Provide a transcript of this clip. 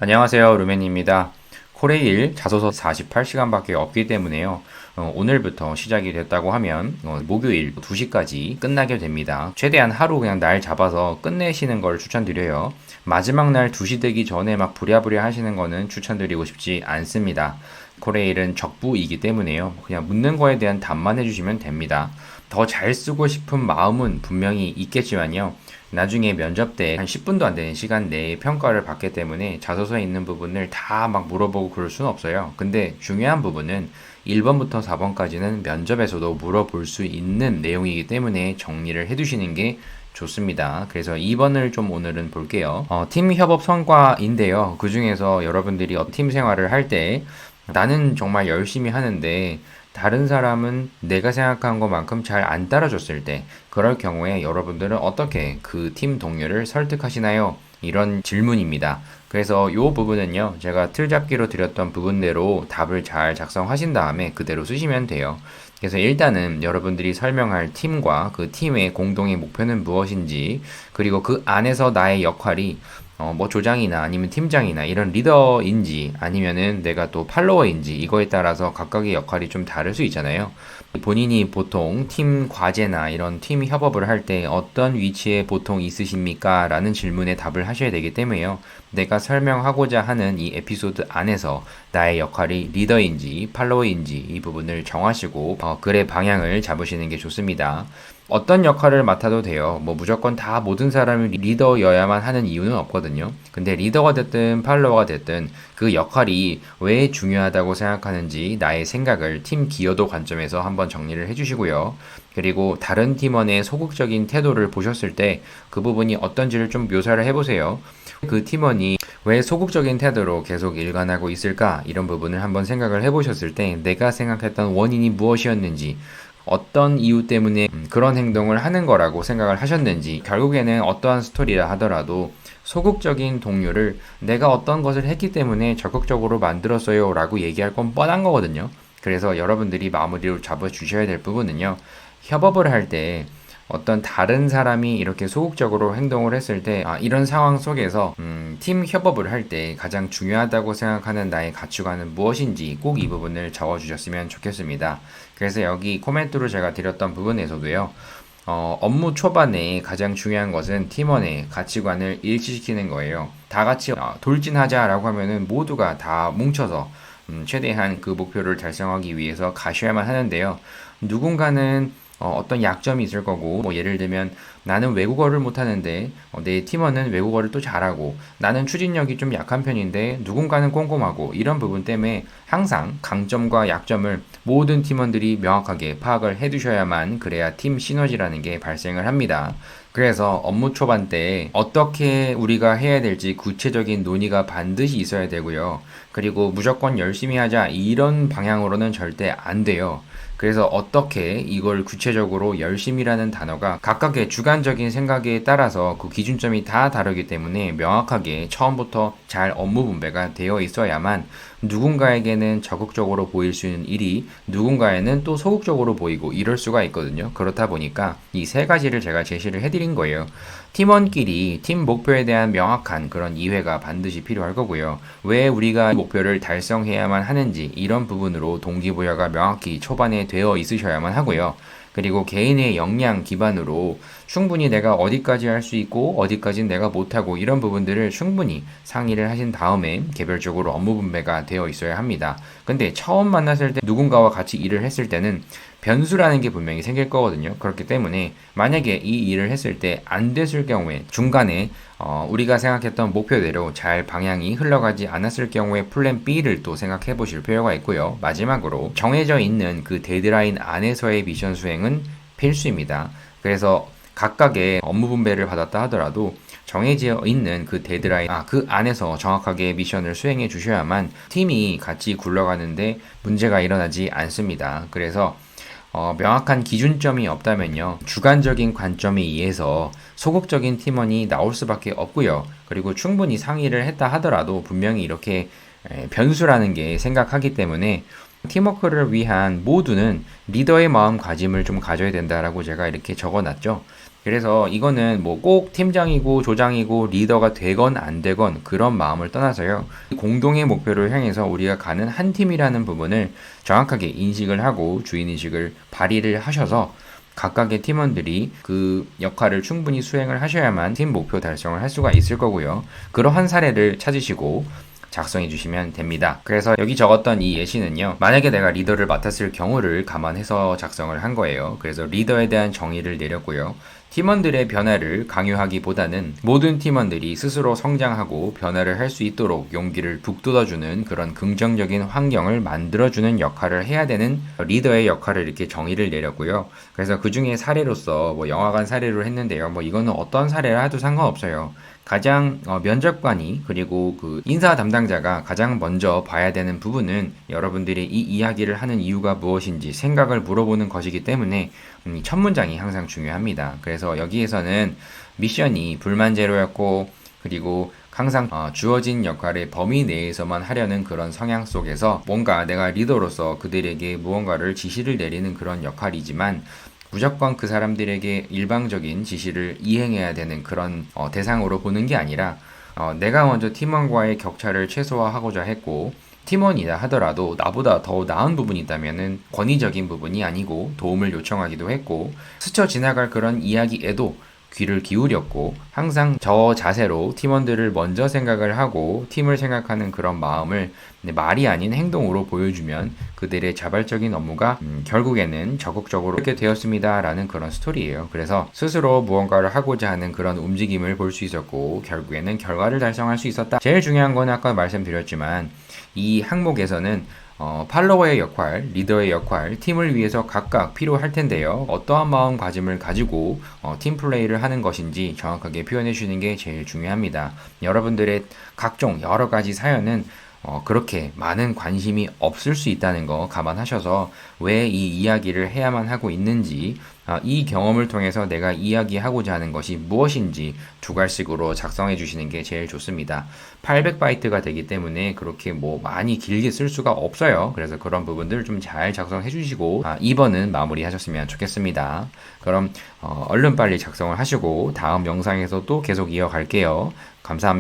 안녕하세요. 루멘입니다. 코레일 자소서 48시간밖에 없기 때문에요. 오늘부터 시작이 됐다고 하면 목요일 2시까지 끝나게 됩니다. 최대한 하루 그냥 날 잡아서 끝내시는 걸 추천드려요. 마지막 날 2시 되기 전에 막 부랴부랴 하시는 거는 추천드리고 싶지 않습니다. 코레일은 적부이기 때문에요. 그냥 묻는 거에 대한 답만 해주시면 됩니다. 더 잘 쓰고 싶은 마음은 분명히 있겠지만요. 나중에 면접 때 한 10분도 안 되는 시간 내에 평가를 받기 때문에 자소서에 있는 부분을 다 막 물어보고 그럴 수는 없어요. 근데 중요한 부분은 1번부터 4번까지는 면접에서도 물어볼 수 있는 내용이기 때문에 정리를 해두시는 게 좋습니다. 그래서 2번을 좀 오늘은 볼게요. 팀 협업 성과인데요. 그 중에서 여러분들이 팀 생활을 할 때 나는 정말 열심히 하는데 다른 사람은 내가 생각한 것만큼 잘 안 따라줬을 때 그럴 경우에 여러분들은 어떻게 그 팀 동료를 설득하시나요? 이런 질문입니다. 그래서 이 부분은요, 제가 틀잡기로 드렸던 부분대로 답을 잘 작성하신 다음에 그대로 쓰시면 돼요. 그래서 일단은 여러분들이 설명할 팀과 그 팀의 공동의 목표는 무엇인지, 그리고 그 안에서 나의 역할이 뭐 조장이나 아니면 팀장이나 이런 리더인지 아니면은 내가 또 팔로워인지 이거에 따라서 각각의 역할이 좀 다를 수 있잖아요. 본인이 보통 팀 과제나 이런 팀 협업을 할 때 어떤 위치에 보통 있으십니까? 라는 질문에 답을 하셔야 되기 때문에요. 내가 설명하고자 하는 이 에피소드 안에서 나의 역할이 리더인지 팔로워인지 이 부분을 정하시고 글의 방향을 잡으시는 게 좋습니다. 어떤 역할을 맡아도 돼요. 뭐 무조건 다 모든 사람이 리더여야만 하는 이유는 없거든요. 근데 리더가 됐든 팔로워가 됐든 그 역할이 왜 중요하다고 생각하는지 나의 생각을 팀 기여도 관점에서 한번 정리를 해주시고요. 그리고 다른 팀원의 소극적인 태도를 보셨을 때 그 부분이 어떤지를 좀 묘사를 해보세요. 그 팀원이 왜 소극적인 태도로 계속 일관하고 있을까? 이런 부분을 한번 생각을 해보셨을 때 내가 생각했던 원인이 무엇이었는지 어떤 이유 때문에 그런 행동을 하는 거라고 생각을 하셨는지 결국에는 어떠한 스토리라 하더라도 소극적인 동료를 내가 어떤 것을 했기 때문에 적극적으로 만들었어요 라고 얘기할 건 뻔한 거거든요. 그래서 여러분들이 마무리로 잡아주셔야 될 부분은요. 협업을 할 때 어떤 다른 사람이 이렇게 소극적으로 행동을 했을 때 이런 상황 속에서 팀 협업을 할 때 가장 중요하다고 생각하는 나의 가치관은 무엇인지 꼭 이 부분을 적어주셨으면 좋겠습니다. 그래서 여기 코멘트로 제가 드렸던 부분에서도요. 업무 초반에 가장 중요한 것은 팀원의 가치관을 일치시키는 거예요. 다 같이 돌진하자라고 하면은 모두가 다 뭉쳐서 최대한 그 목표를 달성하기 위해서 가셔야만 하는데요. 누군가는 어떤 약점이 있을 거고, 뭐 예를 들면 나는 외국어를 못하는데 내 팀원은 외국어를 또 잘하고 나는 추진력이 좀 약한 편인데 누군가는 꼼꼼하고 이런 부분 때문에 항상 강점과 약점을 모든 팀원들이 명확하게 파악을 해두셔야만 그래야 팀 시너지라는 게 발생을 합니다. 그래서 업무 초반 때 어떻게 우리가 해야 될지 구체적인 논의가 반드시 있어야 되고요. 그리고 무조건 열심히 하자 이런 방향으로는 절대 안 돼요. 그래서 어떻게 이걸 구체적으로 열심이라는 단어가 각각의 주관적인 생각에 따라서 그 기준점이 다 다르기 때문에 명확하게 처음부터 잘 업무 분배가 되어 있어야만 누군가에게는 적극적으로 보일 수 있는 일이 누군가에는 또 소극적으로 보이고 이럴 수가 있거든요. 그렇다 보니까 이 세 가지를 제가 제시를 해드린 거예요. 팀원끼리 팀 목표에 대한 명확한 그런 이해가 반드시 필요할 거고요. 왜 우리가 목표를 달성해야만 하는지 이런 부분으로 동기부여가 명확히 초반에 되어 있으셔야만 하고요. 그리고 개인의 역량 기반으로 충분히 내가 어디까지 할 수 있고 어디까지는 내가 못하고 이런 부분들을 충분히 상의를 하신 다음에 개별적으로 업무 분배가 되어 있어야 합니다. 근데 처음 만났을 때 누군가와 같이 일을 했을 때는 변수라는 게 분명히 생길 거거든요. 그렇기 때문에 만약에 이 일을 했을 때 안 됐을 경우에 중간에 우리가 생각했던 목표대로 잘 방향이 흘러가지 않았을 경우에 플랜 B를 또 생각해 보실 필요가 있고요. 마지막으로 정해져 있는 그 데드라인 안에서의 미션 수행은 필수입니다. 그래서 각각의 업무 분배를 받았다 하더라도 정해져 있는 그 데드라인, 그 안에서 정확하게 미션을 수행해 주셔야만 팀이 같이 굴러가는데 문제가 일어나지 않습니다. 그래서 명확한 기준점이 없다면요. 주관적인 관점에 의해서 소극적인 팀원이 나올 수밖에 없고요. 그리고 충분히 상의를 했다 하더라도 분명히 이렇게 변수라는 게 생각하기 때문에 팀워크를 위한 모두는 리더의 마음가짐을 좀 가져야 된다라고 제가 이렇게 적어놨죠. 그래서 이거는 뭐 꼭 팀장이고 조장이고 리더가 되건 안 되건 그런 마음을 떠나서요. 공동의 목표를 향해서 우리가 가는 한 팀이라는 부분을 정확하게 인식을 하고 주인의식을 발휘를 하셔서 각각의 팀원들이 그 역할을 충분히 수행을 하셔야만 팀 목표 달성을 할 수가 있을 거고요. 그러한 사례를 찾으시고 작성해 주시면 됩니다. 그래서 여기 적었던 이 예시는요. 만약에 내가 리더를 맡았을 경우를 감안해서 작성을 한 거예요. 그래서 리더에 대한 정의를 내렸고요. 팀원들의 변화를 강요하기보다는 모든 팀원들이 스스로 성장하고 변화를 할 수 있도록 용기를 북돋아주는 그런 긍정적인 환경을 만들어주는 역할을 해야 되는 리더의 역할을 이렇게 정의를 내렸고요. 그래서 그 중에 사례로서 뭐 영화관 사례로 했는데요. 뭐 이거는 어떤 사례를 해도 상관없어요. 가장 면접관이 그리고 그 인사 담당자가 가장 먼저 봐야 되는 부분은 여러분들이 이 이야기를 하는 이유가 무엇인지 생각을 물어보는 것이기 때문에 첫 문장이 항상 중요합니다. 그래서 여기에서는 미션이 불만 제로였고 그리고 항상 주어진 역할의 범위 내에서만 하려는 그런 성향 속에서 뭔가 내가 리더로서 그들에게 무언가를 지시를 내리는 그런 역할이지만 무조건 그 사람들에게 일방적인 지시를 이행해야 되는 그런 대상으로 보는 게 아니라 내가 먼저 팀원과의 격차를 최소화하고자 했고 팀원이다 하더라도 나보다 더 나은 부분이 있다면은 권위적인 부분이 아니고 도움을 요청하기도 했고 스쳐 지나갈 그런 이야기에도 귀를 기울였고 항상 저 자세로 팀원들을 먼저 생각을 하고 팀을 생각하는 그런 마음을 말이 아닌 행동으로 보여주면 그들의 자발적인 업무가 결국에는 적극적으로 이렇게 되었습니다 라는 그런 스토리예요. 그래서 스스로 무언가를 하고자 하는 그런 움직임을 볼 수 있었고 결국에는 결과를 달성할 수 있었다. 제일 중요한 건 아까 말씀드렸지만 이 항목에서는 팔로워의 역할, 리더의 역할, 팀을 위해서 각각 필요할 텐데요. 어떠한 마음가짐을 가지고 팀 플레이를 하는 것인지 정확하게 표현해 주는 게 제일 중요합니다. 여러분들의 각종 여러 가지 사연은 그렇게 많은 관심이 없을 수 있다는 거 감안하셔서 왜 이 이야기를 해야만 하고 있는지, 이 경험을 통해서 내가 이야기하고자 하는 것이 무엇인지 두 갈씩으로 작성해 주시는 게 제일 좋습니다. 800바이트가 되기 때문에 그렇게 뭐 많이 길게 쓸 수가 없어요. 그래서 그런 부분들 좀 잘 작성해 주시고 2번은 마무리 하셨으면 좋겠습니다. 그럼 얼른 빨리 작성을 하시고 다음 영상에서 또 계속 이어갈게요. 감사합니다.